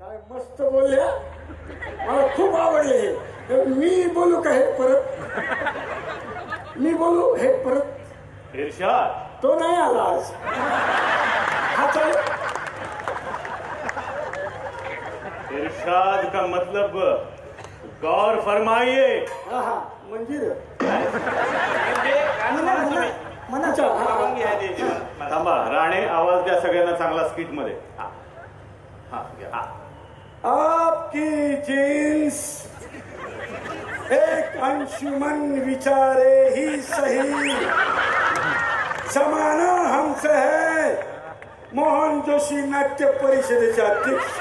काय मस्त बोलल्या, मला खूप आवडले. मी बोलू का हे परत? मी बोलू हे परत? इरशाद, तो नाही आला आज. हा चल. इरशाद का मतलब गौर फरमाइए. हा मंजिर थांबा, राणे आवाज द्या सगळ्यांना चांगला स्किट मध्ये. आपकी जीन्स एक अंशुमन विचारे ही सही, समाना हमसे है मोहन जोशी नाट्य परिषदेचे अध्यक्ष.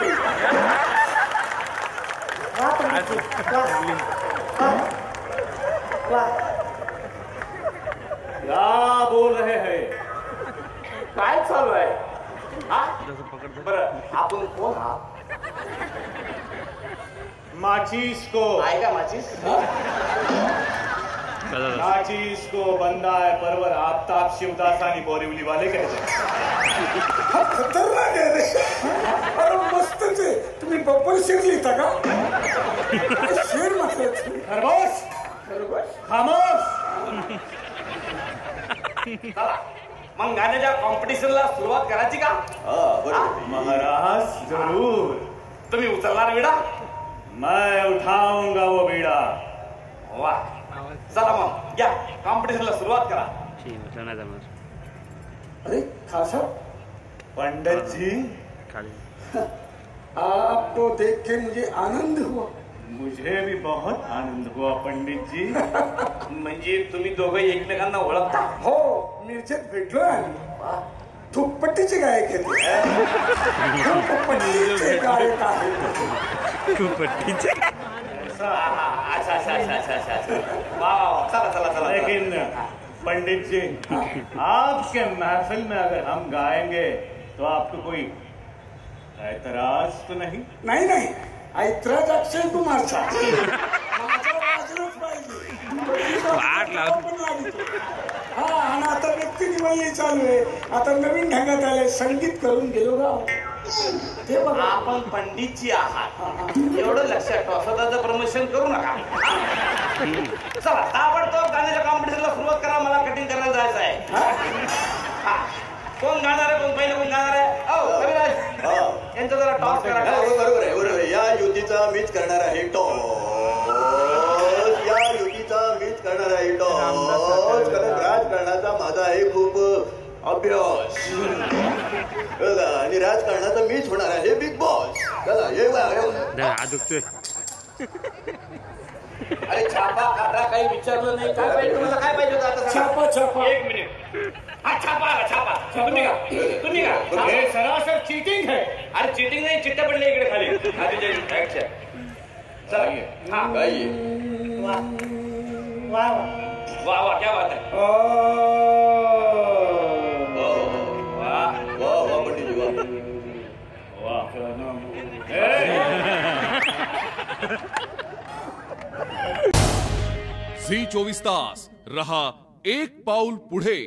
क्या बोल रहे हैं? काय चालू आहे? बरं, आपण कोण आहात? माचिस को आहे का माचीस? माचिस को बंदाय परवर आफ्ताब शिवदास आणि बोरिवली वाले कहते. हा खतरनाक आहे रे. अरे मस्तच आहे. तुम्ही बब्बल शेर लिहिता का? शेर म्हटलं. खरगोश, खामोश. मग गाण्याच्या कॉम्पिटिशनला सुरुवात करायची का? महाराज जरूर. तुम्ही उचलणार विडा? मैं उठाऊंगा वो बीड़ा. वाह, चला मग या कॉम्पिटिशनला सुरुवात करा. अरे खासा पंडित जी, आपको देख के मुझे आनंद हुआ. मुझे भी बहुत आनंद हुआ पंडित जी. म्हणजे तुम्ही दोघं एकमेकांना ओळखता? हो, मिरचेत भेटलो आम्ही. थुकपट्टीचे गायक आहेत. थुकपट्टीचे गायक आहेत. अच्छा अच्छा अच्छा अच्छा अच्छा. वाह, चला चला चला. लेकिन पंडित जी, आपके महफिल में अगर हम गाएंगे तो आपको कोई ऐतराज तो नहीं? नाही नाही, ऐतराज अक्षय कुमारचा. माझा वाजलंच पाहिजे. हा, आणि आता व्यक्ती निवडणी चालू आहे. आता नवीन ढंगात आले, संगीत करून गेलो गाव. ते बघा, आपण पंडितजी आहात एवढं लक्षात ठेवा. स्वतःचं प्रमोशन करू नका. चला ताबडतोब गाण्याच्या कॉम्पिटिशनला सुरुवात करा. मला कटिंग करायला जायचं आहे. कोण गाणार आहे? कोण पहिलं कोण गाणार आहे? कविराज, यांचं जरा टॉस करा. बरोबर आहे, बरोबर आहे. या युतीचा मीच करणार आहे टॉस. या युतीचा मीच करणार आहे टॉस. कारण राजकारणाचा माझा आहे खूप अभ्यास. आणि राजकारणाचा मीच होणार आहे बिग बॉस. चला ये अरे छापा काटा काही विचारलं नाही. काय पाहिजे तुम्हाला? काय पाहिजे होतं आता? छापा छापा. एक मिनिट. हा छापा आला, छापा. तुम्ही का? तुम्ही का? हे सरासर चीटिंग है. अरे चिटिंग नाही, चिट्ट्या पडल्या इकडे खाली. चला हा काय वाह वाह वाह वाह, क्या बात है. वाह वाह वाह पंडितजी वाह. झी 24 तास रहा एक पाऊल पुढे.